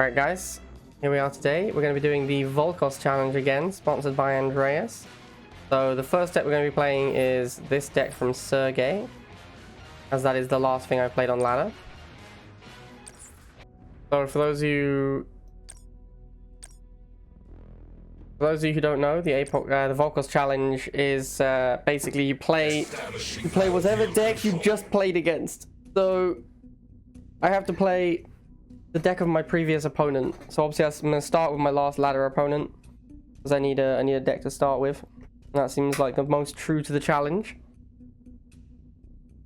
Alright guys, here we are today. We're going to be doing the Vulkos challenge again, sponsored by Andreas. So the first deck we're going to be playing is this deck from Sergey, as that is the last thing I played on ladder. So for those of you who don't know, the Vulkos challenge is basically you play whatever deck you just played against. So I have to play the deck of my previous opponent. So obviously I'm going to start with my last ladder opponent, because I need a deck to start with. And that seems like the most true to the challenge.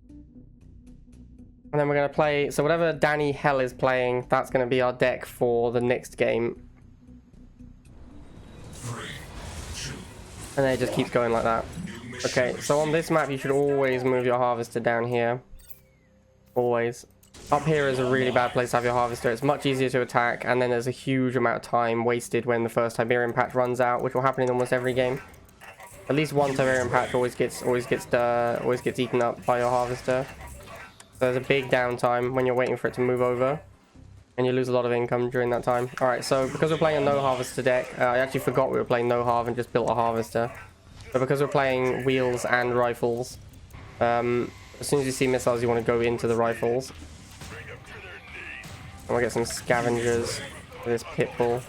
And then we're going to play, so whatever Danny Hell is playing, that's going to be our deck for the next game. And then it just keeps going like that. Okay, so on this map you should always move your harvester down here. Always. Up here is a really bad place to have your harvester. It's much easier to attack, and then there's a huge amount of time wasted when the first Tiberian patch runs out, which will happen in almost every game. At least one Tiberian patch always gets eaten up by your harvester. So there's a big downtime when you're waiting for it to move over, and you lose a lot of income during that time. Alright, so because we're playing a no harvester deck, I actually forgot we were playing no harv and just built a harvester. But because we're playing wheels and rifles, as soon as you see missiles you want to go into the rifles. And we'll get some scavengers for this pitbull.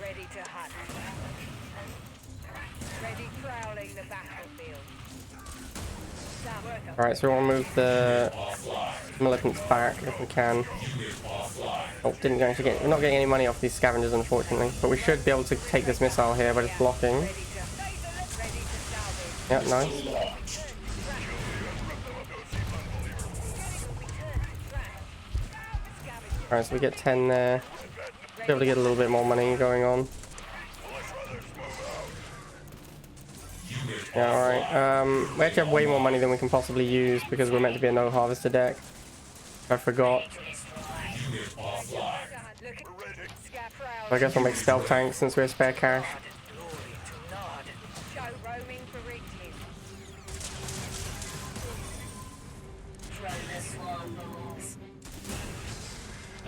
Ready to hunt. Ready prowling the battlefield. Alright, so we want to move the militants back if we can. Oh, we're not getting any money off these scavengers unfortunately, but we should be able to take this missile here by just blocking. Yep, nice. Alright, so we get 10 there. Be able to get a little bit more money going on. Yeah, alright. We actually have way more money than we can possibly use because we're meant to be a no harvester deck. I forgot. I guess we'll make stealth tanks since we have spare cash.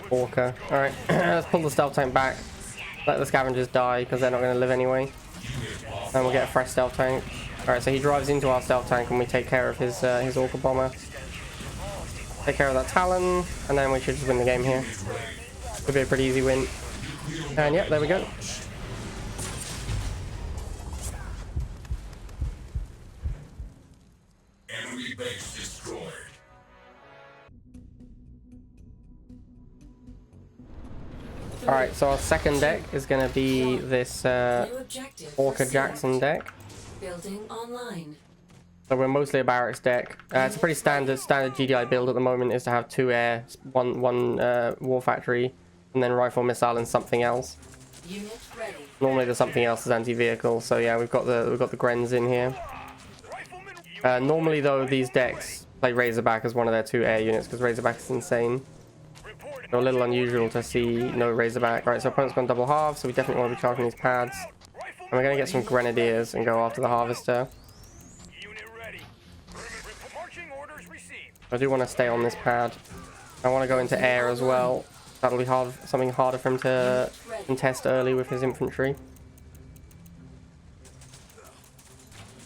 Orca. Alright, let's pull the stealth tank back. Let the scavengers die because they're not going to live anyway. And we'll get a fresh stealth tank. Alright, so he drives into our stealth tank and we take care of his Orca bomber. Take care of that Talon, and then we should just win the game here. Could be a pretty easy win. And yep, there we go. Enemy base destroyed. Alright, so our second deck is going to be this GDI Jackson deck. Building online. So we're mostly a barracks deck. It's a pretty standard GDI build at the moment, is to have 2 air, one war factory, and then rifle, missile, and something else. Unit ready. Normally the something else is anti-vehicle, so yeah, we've got the Grens in here. Normally though, these decks play Razorback as one of their 2 air units because Razorback is insane. So a little unusual to see no Razorback. Right, so opponent's gone double half, so we definitely want to be charging these pads. And we're going to get some Grenadiers and go after the Harvester. I do want to stay on this pad. I want to go into air as well. That'll be something harder for him to contest early with his infantry.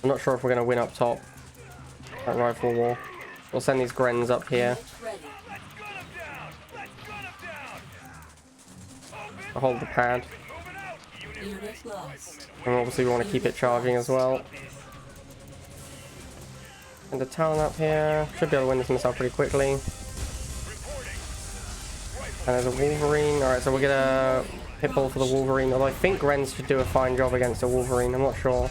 I'm not sure if we're going to win up top. That rifle war. We'll send these Grens up here. I'll hold the pad. And obviously we want to keep it charging as well. And the Talon up here. Should be able to win this missile pretty quickly. And there's a Wolverine. Alright, so we'll get a Pitbull for the Wolverine. Although I think Grens should do a fine job against a Wolverine. I'm not sure.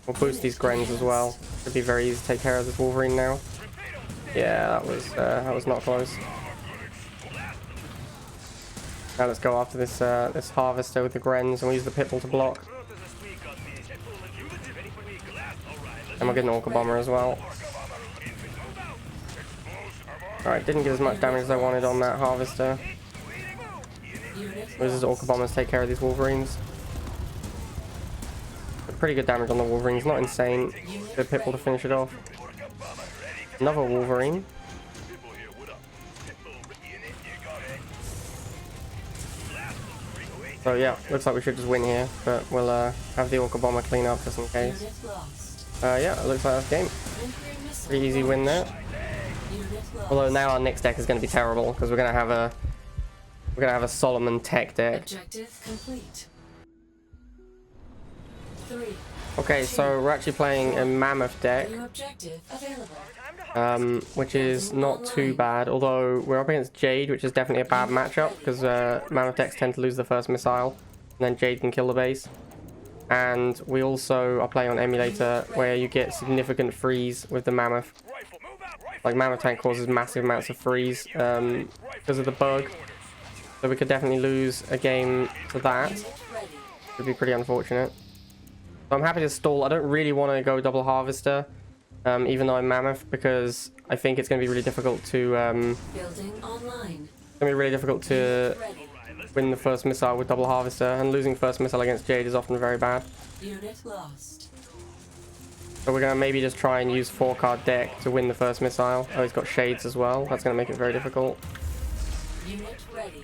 We'll boost these Grens as well. Should be very easy to take care of this Wolverine now. Yeah, that was not close. Now let's go after this this Harvester with the Grens, and we'll use the Pitbull to block. And we'll get an Orca Bomber as well. Alright, didn't get as much damage as I wanted on that Harvester. Those Orca Bombers take care of these Wolverines. Pretty good damage on the Wolverines, not insane. Good Pitbull to finish it off. Another Wolverine. So yeah, looks like we should just win here, but we'll have the Orca Bomber clean up just in case. Unit lost. Yeah, it looks like that's game. Nuclear missile. Pretty easy win there. Unit lost. Although now our next deck is going to be terrible because we're going to have a Solomon Tech deck. Objective complete. 3. Okay, so we're actually playing a Mammoth deck, New objective available. which is not too bad. Although we're up against Jade, which is definitely a bad matchup because Mammoth decks tend to lose the first missile, and then Jade can kill the base. And we also are playing on Emulator, where you get significant freeze with the Mammoth. Like Mammoth tank causes massive amounts of freeze because of the bug. So we could definitely lose a game to that. Unit ready. Would be pretty unfortunate. So I'm happy to stall. I don't really want to go double harvester, even though I'm Mammoth, because I think it's going to be really difficult to Building online. to Ready. win the first missile with double harvester, and losing first missile against Jade is often very bad. Unit lost. So we're going to maybe just try and use 4-card deck to win the first missile. Oh, he's got shades as well. That's going to make it very difficult. Unit ready.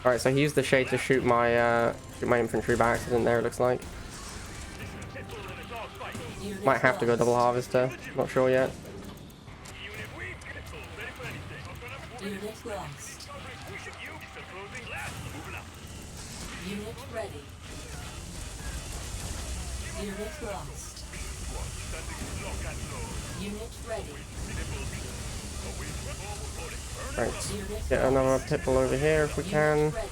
Alright, so he used the shade to shoot my infantry by accident there, it looks like. Unit Might have to go lost. double harvester. Not sure yet. Unit lost. Unit ready. Unit lost. Unit ready. Right. Unit Get another pitbull over here if we can. ready.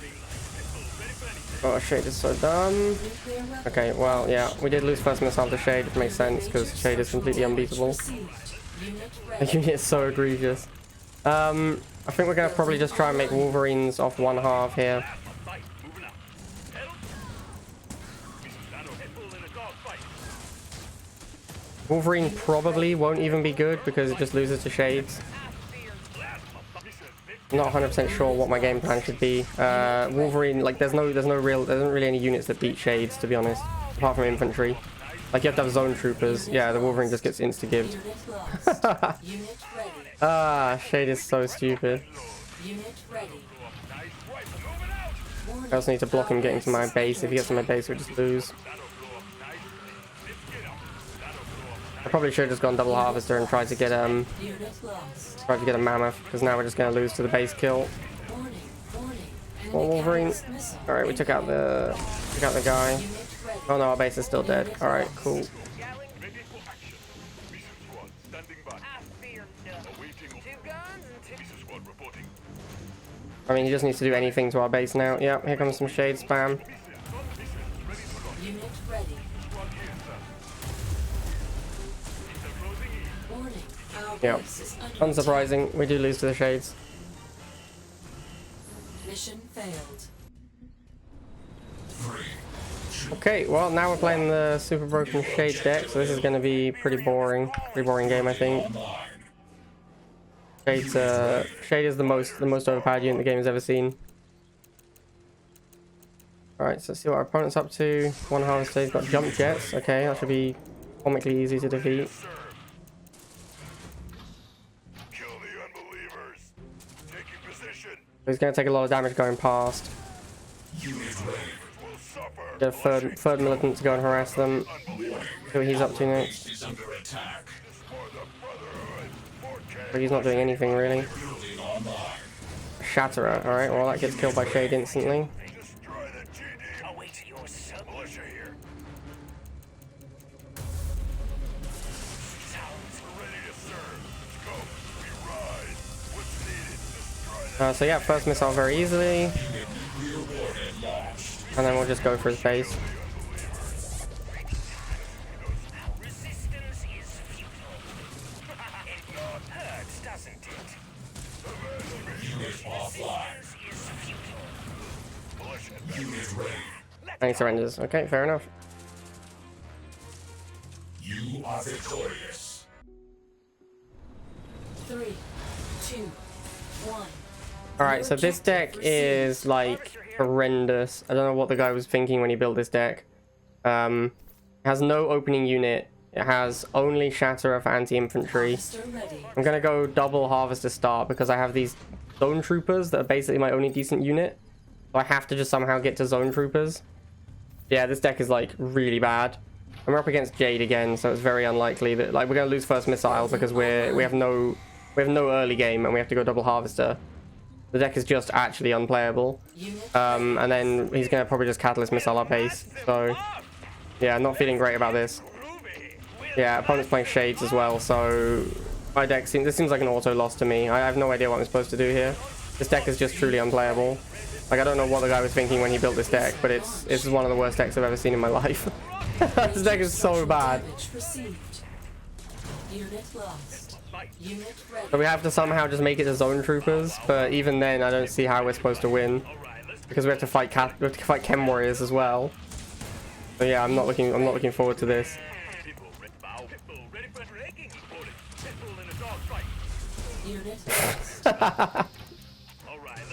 Oh, shade is so dumb. Nuclear weapon. Okay, well, yeah, we did lose first missile to Shade, which makes sense because Shade is completely unbeatable. Received. Unit The ready. unit is so egregious. I think we're gonna probably just try and make Wolverines off 1/2 here. Wolverine probably won't even be good because it just loses to Shades. I'm not 100% sure what my game plan should be. Wolverine, like, there isn't really any units that beat Shades, to be honest, apart from infantry. Like, you have to have zone troopers. Yeah, the Wolverine just gets insta-gibbed. Unit lost. Unit ready. Ah, Shade is so stupid. Unit ready. I also need to block him getting to my base. If he gets to my base, we'll just lose. I probably should have just gone double harvester and tried to get Unit lost. a mammoth, because now we're just gonna lose to the base kill. Warning. Warning. Well, Wolverine. Enemy missile. All right, we took out the guy. Unit ready. Oh no, our base is still dead. All right, cool. I fear nothing. 2 guns and 2. I mean, he just needs to do anything to our base now. Yeah, here comes some shade spam. Unit ready. Warning. Our Yeah, base is under attack. unsurprising. We do lose to the shades. Mission failed. Okay, well now we're playing the super broken shade deck, so this is going to be pretty boring. Pretty boring game, I think. Shade is the most overpowered unit the game has ever seen. Alright, so let's see what our opponent's up to. One harvester, he's got jump jets. Okay, that should be comically easy to defeat. Kill the unbelievers. Taking position. He's going to take a lot of damage going past. Unit ready. Will suffer. Get a third militant to go and harass them. See what he's up to next. Is under attack. For the Brotherhood. For But he's not doing anything really. building online. Shatterer. Alright, well that gets killed by Shade instantly. Destroy the GDI. Await your militia here. Sounds ready to serve. Let's go. We ride. What's needed? Destroy So yeah, first missile very easily. nuclear warhead launched. And then we'll just go for his base. Resistance is futile. It hurts, doesn't it? Unit offline. Is futile. Unit ready. And he surrenders. Okay, fair enough. You are victorious. 3, 2, 1. Alright, so this deck is like horrendous. I don't know what the guy was thinking when he built this deck. It has no opening unit. It has only Shatterer for anti-infantry. Harvester ready. I'm gonna go double harvester start because I have these zone troopers that are basically my only decent unit. So I have to just somehow get to zone troopers. Yeah, this deck is like really bad. And we're up against Jade again, so it's very unlikely that like we're gonna lose first missile because we have no early game and we have to go double harvester. The deck is just actually unplayable. And then he's gonna probably just catalyst missile our base. So yeah, not feeling great about this. Yeah, opponent's playing Shades as well, so my deck this seems like an auto loss to me. I have no idea what I'm supposed to do here. This deck is just truly unplayable. Like, I don't know what the guy was thinking when he built this deck, but it's one of the worst decks I've ever seen in my life. This deck is so bad. So we have to somehow just make it to zone troopers, but even then I don't see how we're supposed to win because we have to fight Chem Warriors as well. So yeah, I'm not looking forward to this.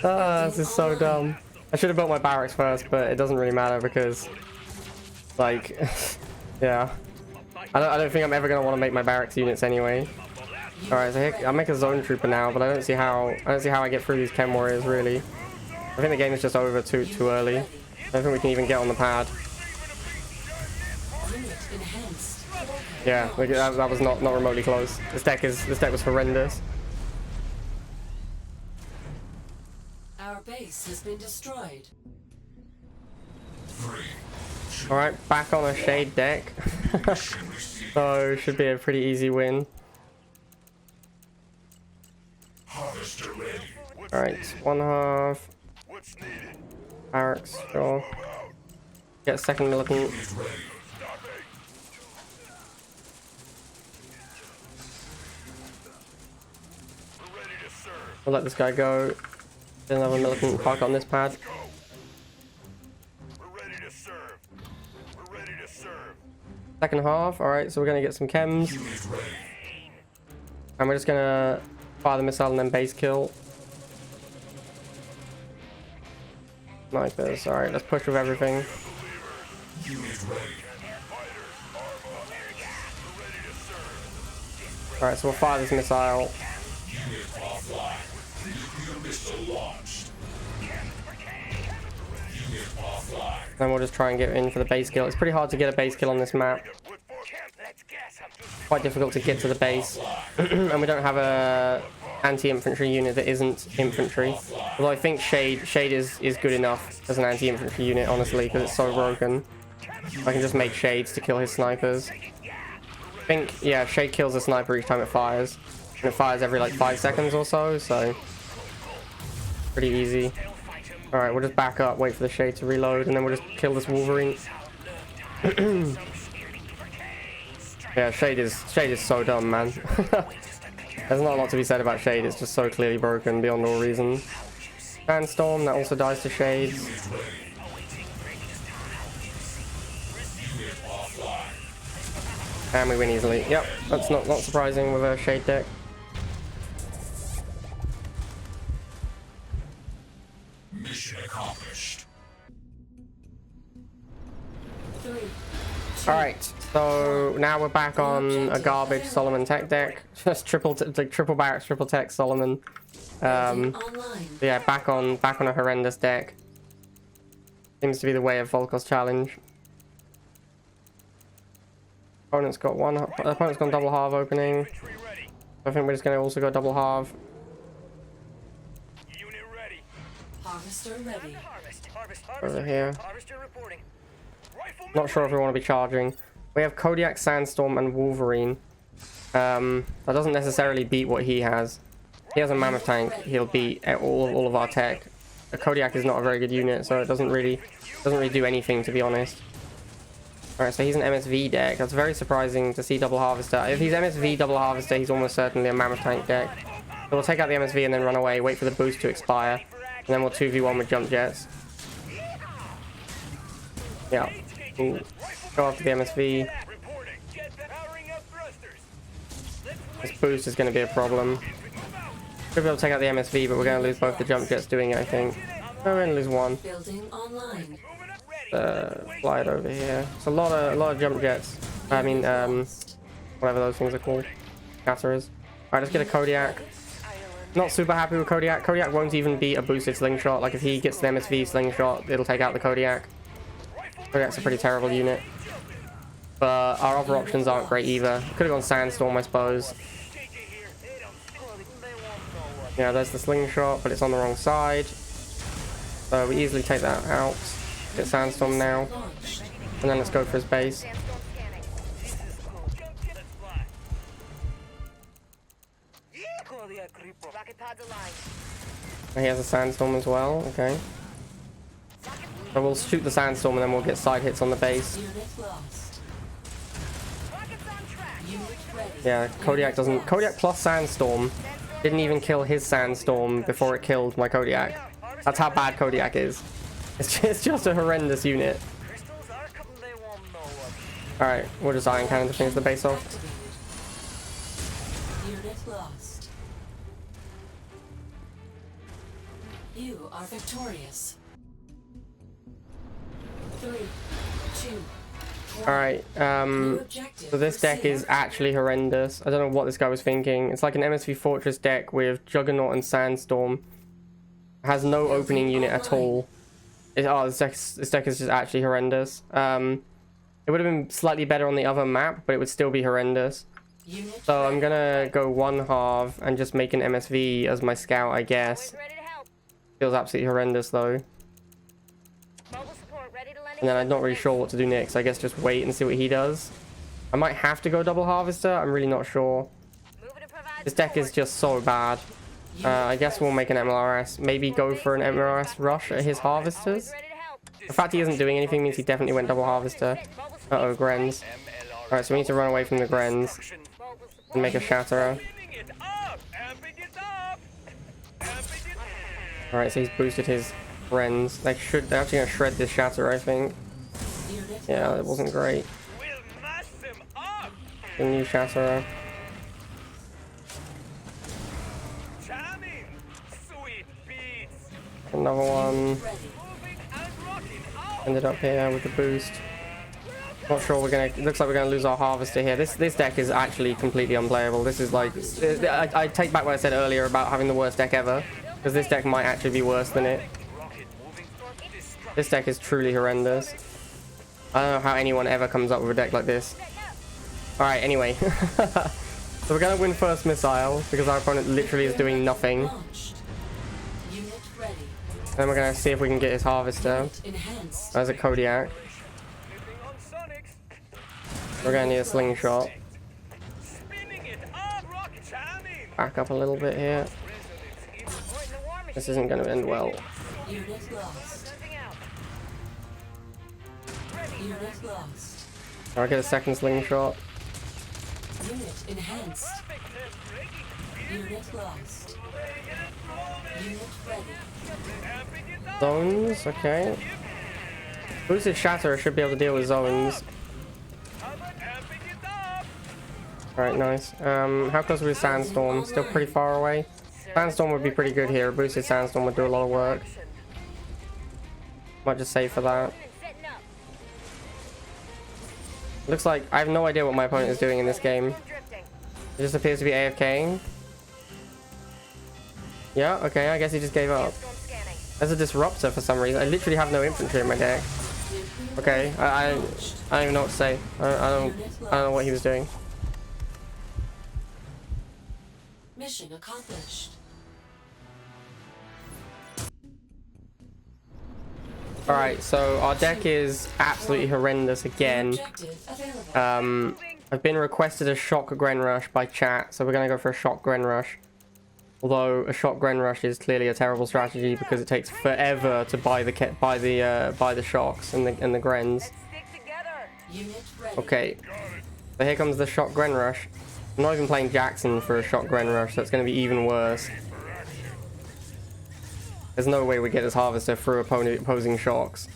This is so dumb. I should have built my barracks first, but it doesn't really matter because, like, yeah, I don't think I'm ever gonna want to make my barracks units anyway. All right, so I'll make a zone trooper now, but I don't see how I get through these Chem Warriors really. I think the game is just over too early. I don't think we can even get on the pad. Yeah, that was not remotely close. This deck was horrendous. Our base has been destroyed. All right, back on a Shade deck. So should be a pretty easy win. All right, 1/2. Barracks, sure. Get a second militant. We'll let this guy go. Get another militant park on this pad. Second half, alright, so we're gonna get some chems. And we're just gonna fire the missile and then base kill. Snipers, alright, let's push with everything. Alright, so we'll fire this missile. Then we'll just try and get in for the base kill. It's pretty hard to get a base kill on this map. Quite difficult to get to the base. And we don't have a anti-infantry unit that isn't infantry. Although I think Shade is good enough as an anti-infantry unit, honestly, because it's so broken. I can just make Shades to kill his snipers. I think, yeah, Shade kills a sniper each time it fires. And it fires every like 5 seconds or so, so pretty easy. Alright, we'll just back up, wait for the Shade to reload, and then we'll just kill this Wolverine. Yeah, Shade is so dumb, man. There's not a lot to be said about Shade, it's just so clearly broken beyond all reason. Sandstorm, that also dies to Shades. And we win easily. Yep, that's not surprising with a Shade deck. Mission accomplished. Alright, so now we're back on a garbage Solomon tech deck. Just triple barracks, triple tech Solomon. Yeah, back on a horrendous deck. Seems to be the way of Vulkos challenge. Opponent's gone double halve opening. I think we're just gonna also go double halve. Harvester ready. Over here. Not sure if we want to be charging. We have Kodiak, Sandstorm, and Wolverine. That doesn't necessarily beat what he has. He has a Mammoth tank. He'll beat all of our tech. The Kodiak is not a very good unit, so it doesn't really do anything, to be honest. Alright, so he's an MSV deck. That's very surprising to see double harvester. If he's MSV double harvester, he's almost certainly a Mammoth tank deck. So we'll take out the MSV and then run away, wait for the boost to expire, and then we'll 2v1 with jump jets. Yeah. Ooh. Go after the MSV. This boost is going to be a problem. Should be able to take out the MSV, but we're going to lose both the jump jets doing it, I think. We're going to lose one. Building online. Fly it over here. It's a lot of jump jets. I mean, whatever those things are called. Scatterers. Alright, let's get a Kodiak. Not super happy with Kodiak. Kodiak won't even beat a boosted slingshot. Like if he gets the MSV slingshot, it'll take out the Kodiak. Kodiak's a pretty terrible unit. But our other options aren't great either. Could have gone Sandstorm, I suppose. Yeah, there's the slingshot, but it's on the wrong side. So we easily take that out. Get Sandstorm now. And then let's go for his base. He has a Sandstorm as well, okay. So we'll shoot the Sandstorm and then we'll get side hits on the base. Yeah, Kodiak doesn't... Kodiak plus Sandstorm didn't even kill his Sandstorm before it killed my Kodiak. That's how bad Kodiak is. It's just a horrendous unit. Alright, we'll just Iron Cannon to finish the base off. Unit lost. You are victorious. 3, 2, Alright, so this deck is actually horrendous. I don't know what this guy was thinking. It's like an MSV Fortress deck with Juggernaut and Sandstorm. It has no opening unit at all. This deck is just actually horrendous. It would have been slightly better on the other map, but it would still be horrendous. So I'm gonna go 1/2 and just make an MSV as my scout, I guess. Feels absolutely horrendous though. And then I'm not really sure what to do next. I guess just wait and see what he does. I might have to go double harvester. I'm really not sure. This deck is just so bad. I guess we'll make an MLRS. Maybe go for an MLRS rush at his harvesters. The fact he isn't doing anything means he definitely went double harvester. Uh-oh, Grens. Alright, so we need to run away from the Grens and make a Shatterer. Alright, so he's boosted his Grens. They're actually going to shred this Shatterer, I think. Yeah, that wasn't great. The new Shatterer. Another one. Ended up here with the boost. Not sure we're gonna... Looks like we're gonna lose our harvester here. This deck is actually completely unplayable. This is like... I take back what I said earlier about having the worst deck ever. Because this deck might actually be worse than it. This deck is truly horrendous. I don't know how anyone ever comes up with a deck like this. Alright, anyway. So we're gonna win first missile because our opponent literally is doing nothing. Then we're gonna see if we can get his harvester. There's a Kodiak. We're gonna need a slingshot. Back up a little bit here. This isn't gonna end well. I'll get a second slingshot. Unit enhanced. Unit lost. Unit ready. Zones, okay. Boosted Shatterer should be able to deal with zones. Alright, nice. How close are we to Sandstorm? Still pretty far away. Sandstorm would be pretty good here. A boosted Sandstorm would do a lot of work. Might just save for that. Looks like I have no idea what my opponent is doing in this game. It just appears to be AFKing. Yeah, okay, I guess he just gave up. There's a disruptor for some reason. I literally have no infantry in my deck. Okay, I don't even know what to say. I don't know what he was doing. Mission accomplished. Alright, so our deck is absolutely horrendous again. I've been requested a shock Gren Rush by chat, so we're gonna go for a shock Gren Rush. Although a shock Gren Rush is clearly a terrible strategy because it takes forever to buy the shocks and the Grens. Okay, so here comes the shock Gren Rush. I'm not even playing Jackson for a shock Gren Rush, so it's going to be even worse. There's no way we get this harvester through opposing shocks.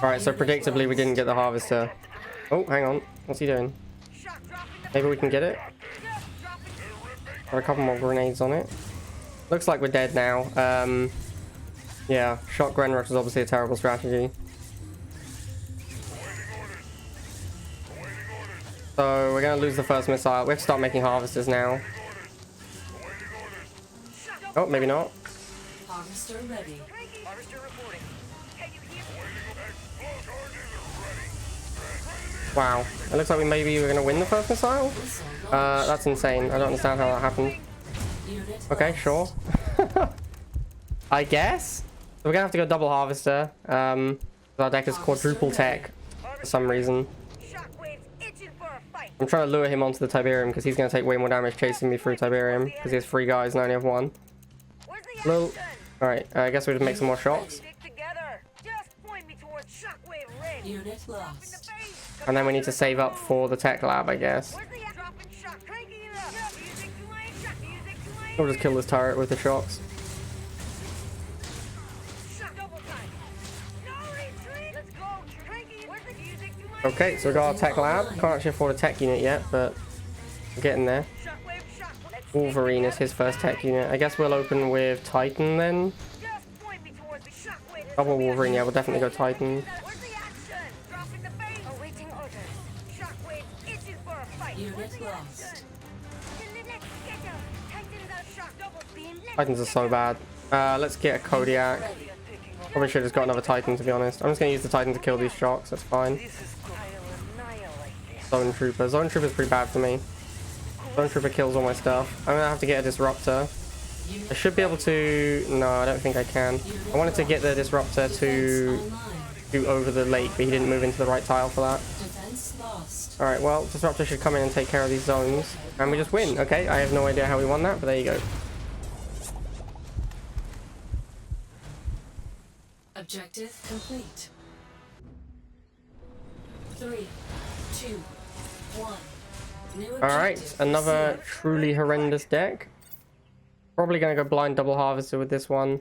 Alright, so predictably we didn't get the harvester. Oh, hang on. What's he doing? Maybe we can get it? Or a couple more grenades on it. Looks like we're dead now. Yeah, shock Gren Rush is obviously a terrible strategy. So we're gonna lose the first missile. We have to start making harvesters now. Oh, maybe not. Harvester ready. Harvester reporting. Can you hear me? Wow. It looks like maybe we're gonna win the first missile. Missile launch. That's insane. I don't understand how that happened. Unit Okay, lost. sure. I guess. So we're gonna have to go double harvester. Our deck is quadruple tech for some reason. Shockwave's itching for a fight. I'm trying to lure him onto the Tiberium because he's gonna take way more damage chasing me through Tiberium because he has 3 guys and I only have 1. Where's the Hello. action? Alright, I guess we just make some more shots. Stick together. Just point me towards Shockwave ring. Unit In the lost. face. And then we need to save up for the tech lab, I guess. Where's the dropping shock? Cranking it up. Music to my shock. Music to my We'll just kill this turret with the shocks. shock. Double time. No retreat. Let's go. Cranking it. Where's the music to my Okay, so we got our tech lab. Can't actually afford a tech unit yet, but we're getting there. Shockwave shock. Let's stick Wolverine is together. his first tech unit. I guess we'll open with Titan then. Just point me towards the shockwave. Double Wolverine, yeah, we'll definitely go Titan. Where's the action? Drop in the face. Awaiting orders. Shockwave itching for a fight. Unit Where's the lost. action? In the next ghetto. Titans are shock. Double beam. Titans are so bad. Let's get a Kodiak. Ready. Probably should have just got another Titan, to be honest. I'm just going to use the Titan to kill these shocks. That's fine. I'll annihilate this. Zone Trooper. Zone Trooper's pretty bad for me. Zone Trooper kills all my stuff. I'm going to have to get a Disruptor. Unit I should be able to... No, I don't think I can. I wanted to get the Disruptor to online. do over the lake, but he didn't move into the right tile for that. Defense lost. Alright, well, Disruptor should come in and take care of these zones. And we just win. Okay, I have no idea how we won that, but there you go. Objective complete. 3, 2, 1. New Alright, objective another received. truly horrendous deck. Probably going to go blind double harvester with this one.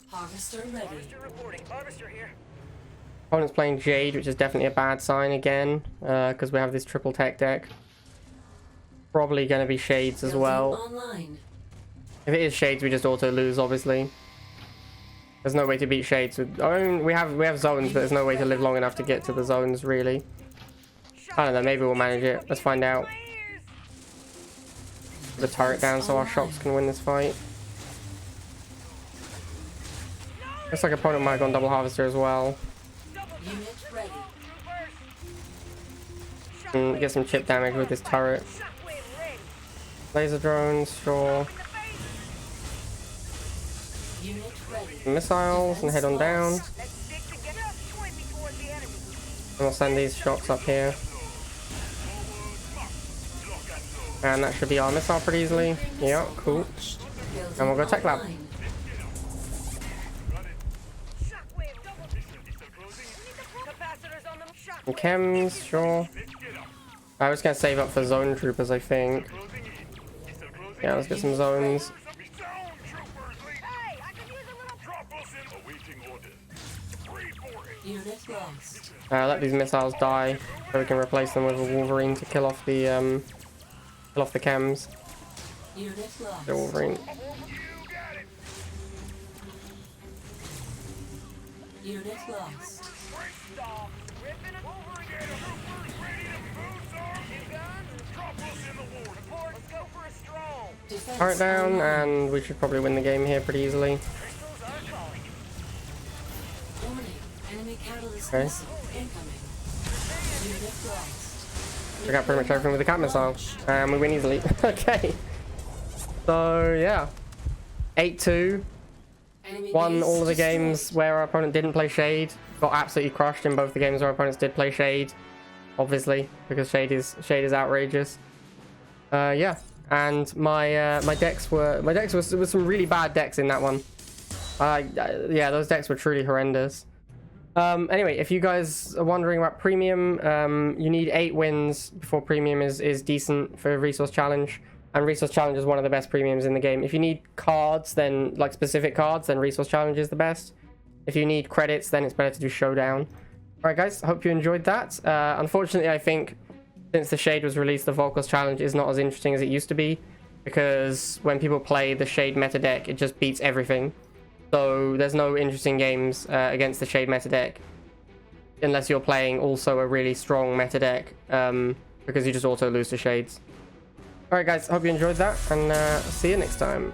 Harvester ready. Harvester reporting. Harvester here. Opponent's playing Jade, which is definitely a bad sign again, because we have this triple tech deck. Probably going to be Shades as Building well. Online. If it is Shades, we just auto lose, obviously. There's no way to beat Shades. I mean, we have zones, but there's no way to live long enough to get to the zones, really. I don't know, maybe we'll manage it. Let's find out. Put the turret down so our shots can win this fight. Looks like opponent might have gone double harvester as well. Unit ready. And get some chip damage with this turret. Shockwave ring. Laser drones, sure. Unit ready. Missiles and head on down. Let's stick together. Just point me towards the enemy. And we'll send these shots up here. And that should be our missile pretty easily. Yeah, cool. Building And we'll go tech lab. online. Shockwave double. Capacitors on them. Shockwave. And chems, sure. I was gonna save up for zone troopers, I think. Yeah, let's get some zones. Hey, I could use a little. Drop us in. Awaiting orders. Reporting. Unit lost. Let these missiles die so we can replace them with a Wolverine to kill off the chems. Unit lost. The Wolverine. Unit lost. Stop. Ripping it over again. Two guns. Drop us in the war. Report. Let's go for a stroll. Defense Turret down, online. and we should probably win the game here pretty easily. Crystals are calling. Warning. Enemy catalyst Okay. missile incoming. Unit lost. We got pretty much everything with the cat missile, and we win easily. Okay. So yeah, 8-2. Enemy Won base all of the destroyed. games where our opponent didn't play Shade. Got absolutely crushed in both the games where our opponents did play Shade. Obviously, because Shade is outrageous. Yeah, and my decks were some really bad decks in that one. Yeah, those decks were truly horrendous. Anyway, if you guys are wondering about premium, you need 8 wins before premium is decent for Resource Challenge. And Resource Challenge is one of the best premiums in the game. If you need cards, then like specific cards, then Resource Challenge is the best. If you need credits, then it's better to do Showdown. Alright guys, I hope you enjoyed that. Unfortunately, I think since the Shade was released, the Vulkos Challenge is not as interesting as it used to be. Because when people play the Shade meta deck, it just beats everything. So there's no interesting games against the Shade meta deck. unless you're playing also a really strong meta deck, because you just auto lose to shades. Alright guys, hope you enjoyed that, and see you next time.